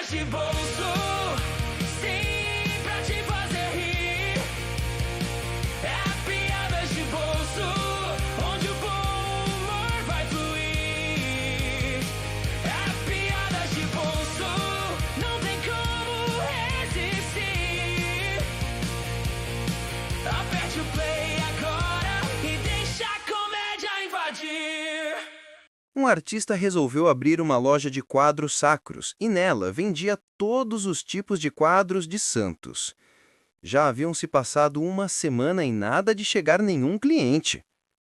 de bolso, sim, pra te fazer rir. É piadas de bolso, onde o bom humor vai fluir. É piadas de bolso, não tem como resistir. Aperte o play agora e deixa a comédia invadir. Um artista resolveu abrir uma loja de quadros sacros e nela vendia todos os tipos de quadros de santos. Já haviam se passado uma semana e nada de chegar nenhum cliente.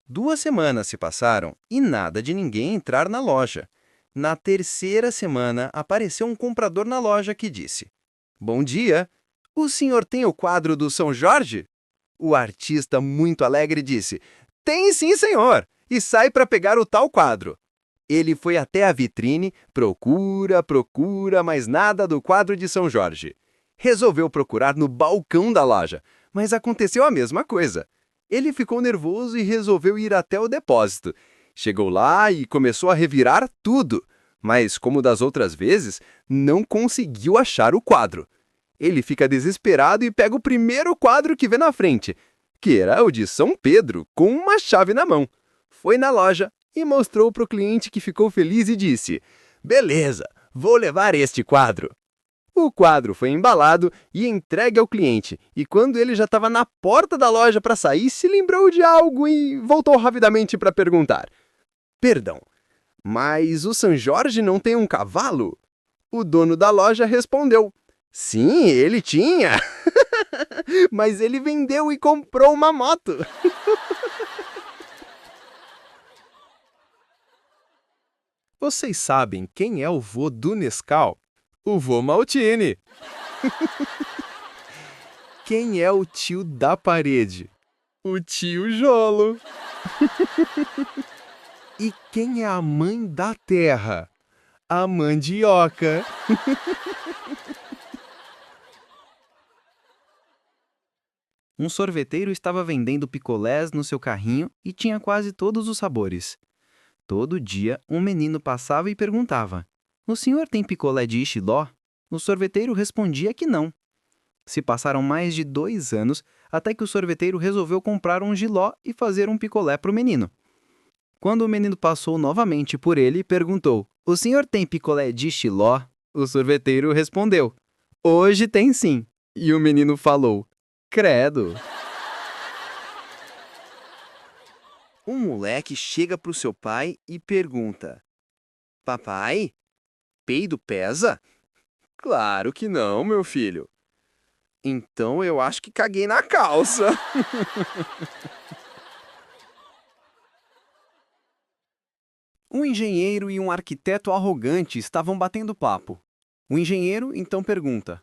2 semanas se passaram e nada de ninguém entrar na loja. Na terceira semana, apareceu um comprador na loja que disse: "Bom dia, o senhor tem o quadro do São Jorge?" O artista, muito alegre, disse: "Tem sim, senhor!" e sai para pegar o tal quadro. Ele foi até a vitrine, procura, mas nada do quadro de São Jorge. Resolveu procurar no balcão da loja, mas aconteceu a mesma coisa. Ele ficou nervoso e resolveu ir até o depósito. Chegou lá e começou a revirar tudo, mas, como das outras vezes, não conseguiu achar o quadro. Ele fica desesperado e pega o primeiro quadro que vê na frente, que era o de São Pedro, com uma chave na mão. Foi na loja e mostrou para o cliente, que ficou feliz e disse: "Beleza, vou levar este quadro." O quadro foi embalado e entregue ao cliente, e quando ele já estava na porta da loja para sair, se lembrou de algo e voltou rapidamente para perguntar: "Perdão, mas o São Jorge não tem um cavalo?" O dono da loja respondeu: "Sim, ele tinha, mas ele vendeu e comprou uma moto." Vocês sabem quem é o vô do Nescau? O vô Maltini. Quem é o tio da parede? O tio Jolo. E quem é a mãe da terra? A mandioca. Um sorveteiro estava vendendo picolés no seu carrinho e tinha quase todos os sabores. Todo dia, um menino passava e perguntava: "O senhor tem picolé de Xiló?" O sorveteiro respondia que não. Se passaram mais de 2 anos até que o sorveteiro resolveu comprar um jiló e fazer um picolé para o menino. Quando o menino passou novamente por ele, perguntou: "O senhor tem picolé de Xiló?" O sorveteiro respondeu: "Hoje tem sim." E o menino falou: "Credo." Um moleque chega para o seu pai e pergunta: "Papai, peido pesa?" "Claro que não, meu filho." "Então eu acho que caguei na calça." Um engenheiro e um arquiteto arrogante estavam batendo papo. O engenheiro então pergunta: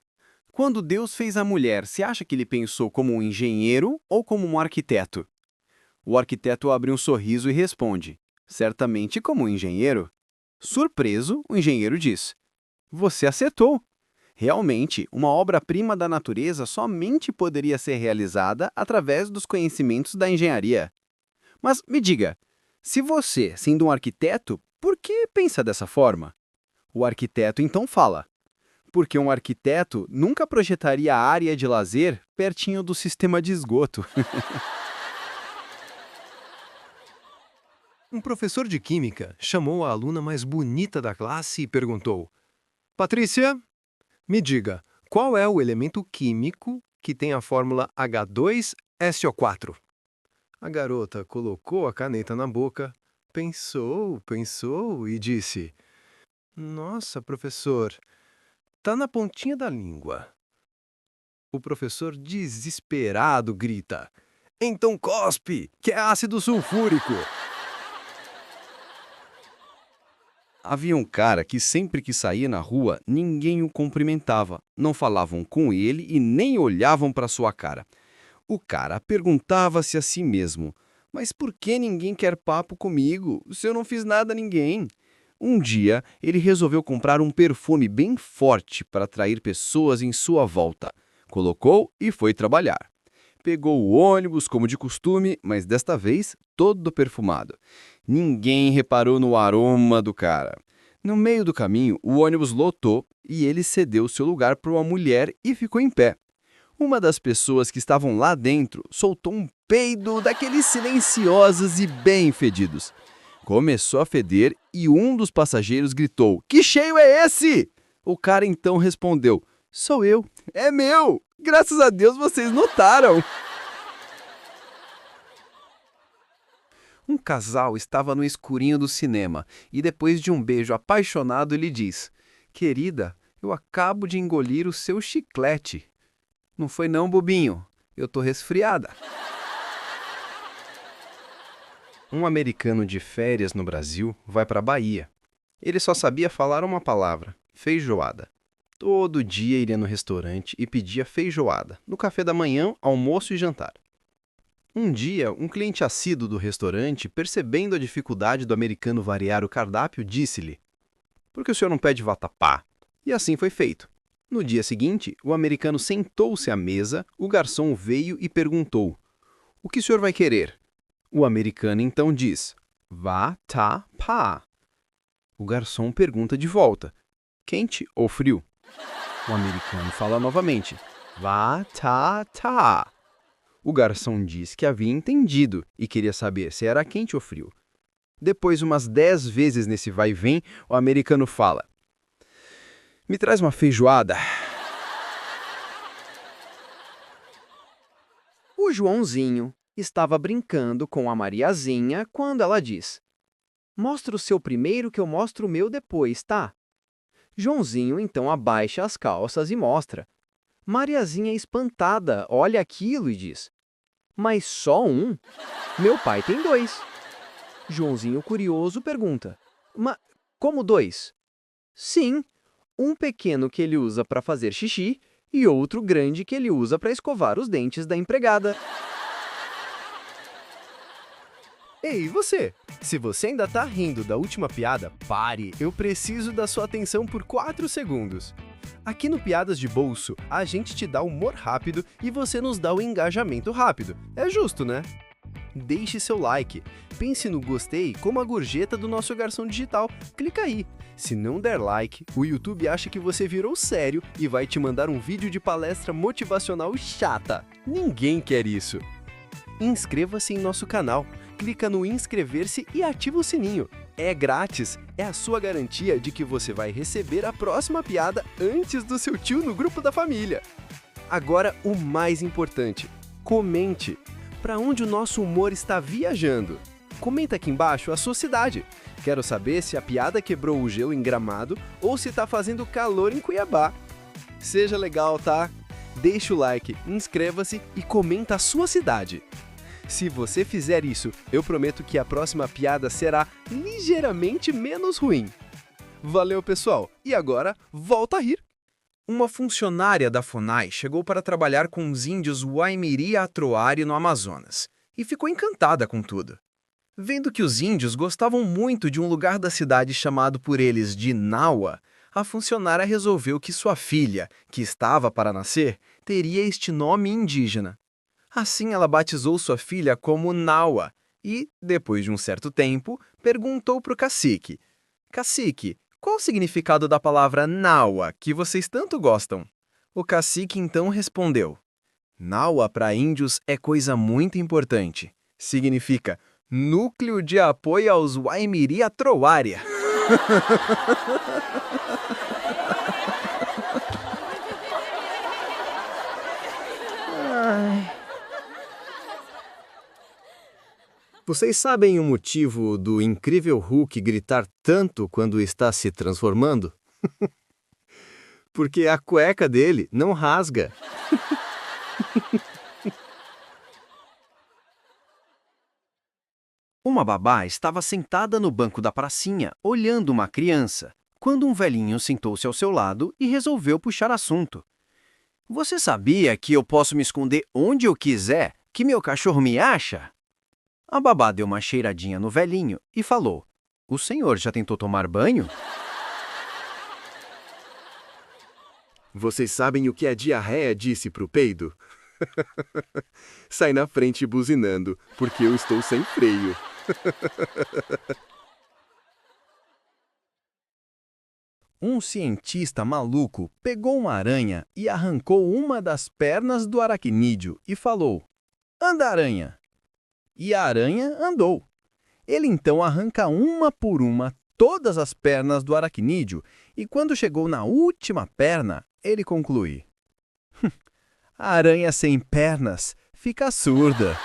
"Quando Deus fez a mulher, você acha que ele pensou como um engenheiro ou como um arquiteto?" O arquiteto abre um sorriso e responde: "Certamente como um engenheiro." Surpreso, o engenheiro diz: "Você acertou. Realmente, uma obra-prima da natureza somente poderia ser realizada através dos conhecimentos da engenharia." Mas me diga, se você, sendo um arquiteto, por que pensa dessa forma? O arquiteto então fala: "Porque um arquiteto nunca projetaria a área de lazer pertinho do sistema de esgoto." Um professor de química chamou a aluna mais bonita da classe e perguntou: "Patrícia, me diga, qual é o elemento químico que tem a fórmula H2SO4? A garota colocou a caneta na boca, pensou e disse: "Nossa, professor, tá na pontinha da língua." O professor, desesperado, grita: "Então cospe, que é ácido sulfúrico." Havia um cara que sempre que saía na rua, ninguém o cumprimentava, não falavam com ele e nem olhavam para sua cara. O cara perguntava-se a si mesmo: "Mas por que ninguém quer papo comigo, se eu não fiz nada a ninguém?" Um dia, ele resolveu comprar um perfume bem forte para atrair pessoas em sua volta. Colocou e foi trabalhar. Pegou o ônibus, como de costume, mas desta vez todo perfumado. Ninguém reparou no aroma do cara. No meio do caminho, o ônibus lotou e ele cedeu seu lugar para uma mulher e ficou em pé. Uma das pessoas que estavam lá dentro soltou um peido daqueles silenciosos e bem fedidos. Começou a feder e um dos passageiros gritou: "Que cheio é esse?" O cara então respondeu: "Sou eu, é meu! Graças a Deus vocês notaram!" Um casal estava no escurinho do cinema e, depois de um beijo apaixonado, lhe diz: "Querida, eu acabo de engolir o seu chiclete." "Não foi não, bobinho. Eu tô resfriada." Um americano de férias no Brasil vai para a Bahia. Ele só sabia falar uma palavra: feijoada. Todo dia iria no restaurante e pedia feijoada, no café da manhã, almoço e jantar. Um dia, um cliente assíduo do restaurante, percebendo a dificuldade do americano variar o cardápio, disse-lhe: "Por que o senhor não pede vatapá?" E assim foi feito. No dia seguinte, o americano sentou-se à mesa, o garçom veio e perguntou: "O que o senhor vai querer?" O americano então diz: "Vatapá." O garçom pergunta de volta: "Quente ou frio?" O americano fala novamente: "Vatapá." O garçom diz que havia entendido e queria saber se era quente ou frio. Depois, umas 10 vezes nesse vai e vem, o americano fala: "Me traz uma feijoada." O Joãozinho estava brincando com a Mariazinha quando ela diz: "Mostra o seu primeiro que eu mostro o meu depois, tá?" Joãozinho então abaixa as calças e mostra. Mariazinha, espantada, olha aquilo e diz: "Mas só um? Meu pai tem dois." Joãozinho, curioso, pergunta: "Mas como dois?" "Sim, um pequeno que ele usa para fazer xixi e outro grande que ele usa para escovar os dentes da empregada." Ei, você? Se você ainda tá rindo da última piada, pare! Eu preciso da sua atenção por 4 segundos. Aqui no Piadas de Bolso, a gente te dá humor rápido e você nos dá o engajamento rápido. É justo, né? Deixe seu like, pense no gostei como a gorjeta do nosso garçom digital. Clica aí. Se não der like, o YouTube acha que você virou sério e vai te mandar um vídeo de palestra motivacional chata. Ninguém quer isso. Inscreva-se em nosso canal. Clica no inscrever-se e ativa o sininho. É grátis, é a sua garantia de que você vai receber a próxima piada antes do seu tio no grupo da família. Agora, o mais importante, comente. Para onde o nosso humor está viajando? Comenta aqui embaixo a sua cidade. Quero saber se a piada quebrou o gelo em Gramado ou se está fazendo calor em Cuiabá. Seja legal, tá? Deixa o like, inscreva-se e comenta a sua cidade. Se você fizer isso, eu prometo que a próxima piada será ligeiramente menos ruim. Valeu, pessoal! E agora, volta a rir! Uma funcionária da FUNAI chegou para trabalhar com os índios Waimiri Atroari no Amazonas e ficou encantada com tudo. Vendo que os índios gostavam muito de um lugar da cidade chamado por eles de Naua, a funcionária resolveu que sua filha, que estava para nascer, teria este nome indígena. Assim, ela batizou sua filha como Naua e, depois de um certo tempo, perguntou para o cacique: "Cacique, qual o significado da palavra Naua, que vocês tanto gostam?" O cacique então respondeu: "Naua para índios é coisa muito importante. Significa Núcleo de Apoio aos Waimiri Atroari." Vocês sabem o motivo do incrível Hulk gritar tanto quando está se transformando? Porque a cueca dele não rasga. Uma babá estava sentada no banco da pracinha, olhando uma criança, quando um velhinho sentou-se ao seu lado e resolveu puxar assunto. "Você sabia que eu posso me esconder onde eu quiser, que meu cachorro me acha?" A babá deu uma cheiradinha no velhinho e falou: "O senhor já tentou tomar banho?" Vocês sabem o que a diarreia disse pro peido? Sai na frente buzinando, porque eu estou sem freio. Um cientista maluco pegou uma aranha e arrancou uma das pernas do aracnídeo e falou: "Anda, aranha!" E a aranha andou. Ele então arranca uma por uma todas as pernas do aracnídeo e quando chegou na última perna, ele conclui: "A aranha sem pernas fica surda."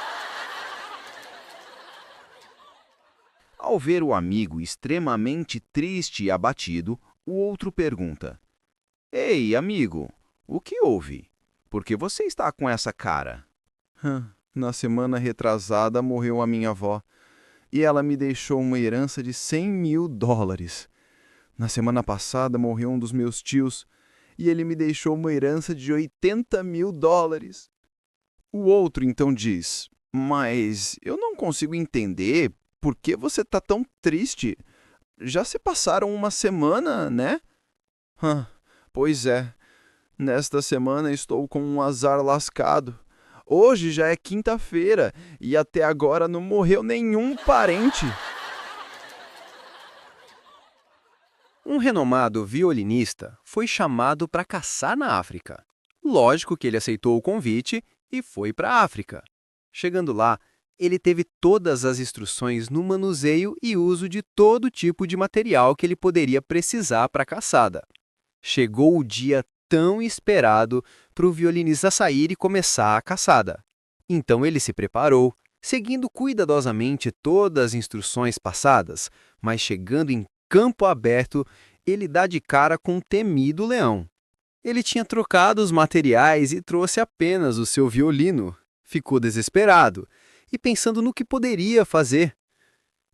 Ao ver o amigo extremamente triste e abatido, o outro pergunta: Ei, amigo, o que houve? Por que você está com essa cara? Na semana retrasada morreu a minha avó e ela me deixou uma herança de US$100.000. Na semana passada morreu um dos meus tios e ele me deixou uma herança de US$80.000. O outro então diz: Mas eu não consigo entender por que você está tão triste. Já se passaram uma semana, né? Pois é. Nesta semana estou com um azar lascado. Hoje já é quinta-feira e até agora não morreu nenhum parente. Um renomado violinista foi chamado para caçar na África. Lógico que ele aceitou o convite e foi para a África. Chegando lá, ele teve todas as instruções no manuseio e uso de todo tipo de material que ele poderia precisar para a caçada. Chegou o dia tão esperado para o violinista sair e começar a caçada. Então ele se preparou, seguindo cuidadosamente todas as instruções passadas, mas chegando em campo aberto, ele dá de cara com um temido leão. Ele tinha trocado os materiais e trouxe apenas o seu violino. Ficou desesperado e pensando no que poderia fazer.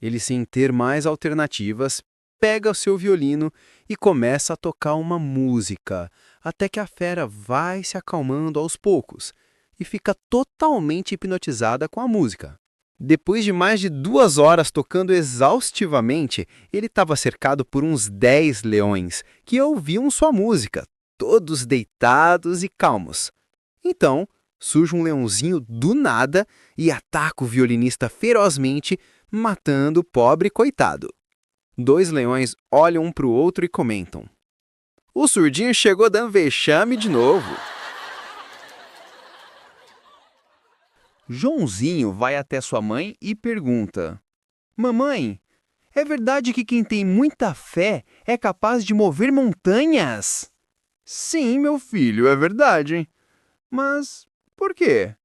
Ele, sem ter mais alternativas, pega o seu violino e começa a tocar uma música, até que a fera vai se acalmando aos poucos e fica totalmente hipnotizada com a música. Depois de mais de 2 horas tocando exaustivamente, ele estava cercado por uns 10 leões que ouviam sua música, todos deitados e calmos. Então, surge um leãozinho do nada e ataca o violinista ferozmente, matando o pobre coitado. 2 leões olham um para o outro e comentam: "O surdinho chegou dando vexame de novo." Joãozinho vai até sua mãe e pergunta: Mamãe, é verdade que quem tem muita fé é capaz de mover montanhas? Sim, meu filho, é verdade. Mas por quê?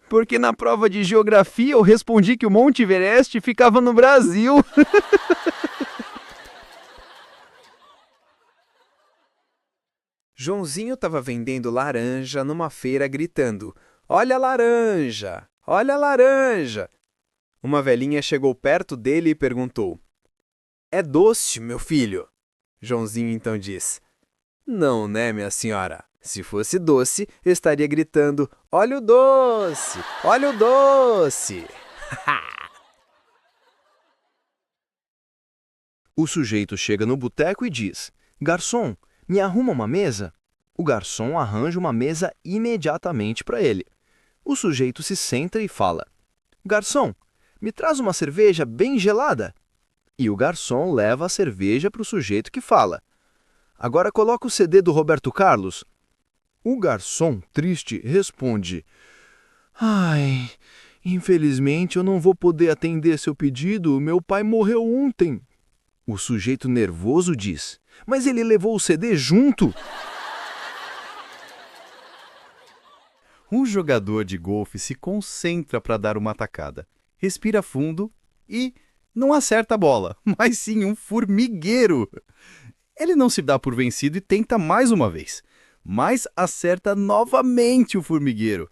Porque na prova de geografia eu respondi que o Monte Everest ficava no Brasil. Joãozinho estava vendendo laranja numa feira gritando: "Olha a laranja! Olha a laranja!" Uma velhinha chegou perto dele e perguntou: "É doce, meu filho?" Joãozinho então disse: "Não, né, minha senhora? Se fosse doce, eu estaria gritando: olha o doce! Olha o doce!" O sujeito chega no boteco e diz: Garçom, me arruma uma mesa? O garçom arranja uma mesa imediatamente para ele. O sujeito se senta e fala: Garçom, me traz uma cerveja bem gelada. E o garçom leva a cerveja para o sujeito que fala: Agora coloca o CD do Roberto Carlos. O garçom, triste, responde: Ai, infelizmente eu não vou poder atender seu pedido, meu pai morreu ontem. O sujeito nervoso diz: Mas ele levou o CD junto? Um jogador de golfe se concentra para dar uma tacada, respira fundo e não acerta a bola, mas sim um formigueiro. Ele não se dá por vencido e tenta mais uma vez, mas acerta novamente o formigueiro.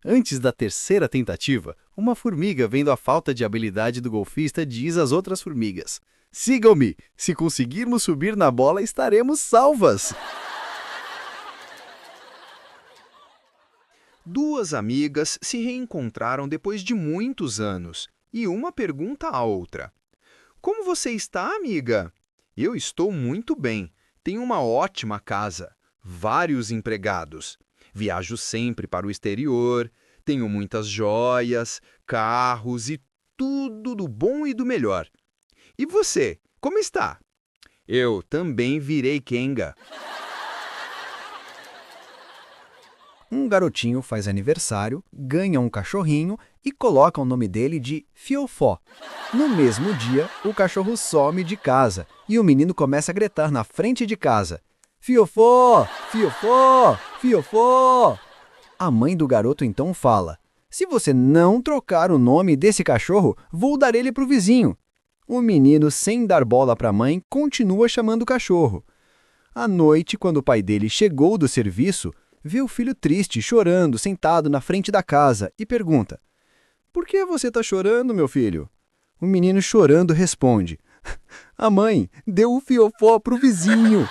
Antes da terceira tentativa, uma formiga, vendo a falta de habilidade do golfista, diz às outras formigas: Sigam-me, se conseguirmos subir na bola estaremos salvas. 2 amigas se reencontraram depois de muitos anos e uma pergunta à outra: Como você está, amiga? Eu estou muito bem. Tenho uma ótima casa, vários empregados. Viajo sempre para o exterior, tenho muitas joias, carros e tudo do bom e do melhor. E você, como está? Eu também virei Kenga. Um garotinho faz aniversário, ganha um cachorrinho e coloca o nome dele de Fiofó. No mesmo dia, o cachorro some de casa e o menino começa a gritar na frente de casa: Fiofó! Fiofó! Fiofó! A mãe do garoto então fala: se você não trocar o nome desse cachorro, vou dar ele para o vizinho. O menino, sem dar bola para a mãe, continua chamando o cachorro. À noite, quando o pai dele chegou do serviço, vê o filho triste, chorando, sentado na frente da casa e pergunta: por que você está chorando, meu filho? O menino chorando responde: a mãe deu o fiofó para o vizinho.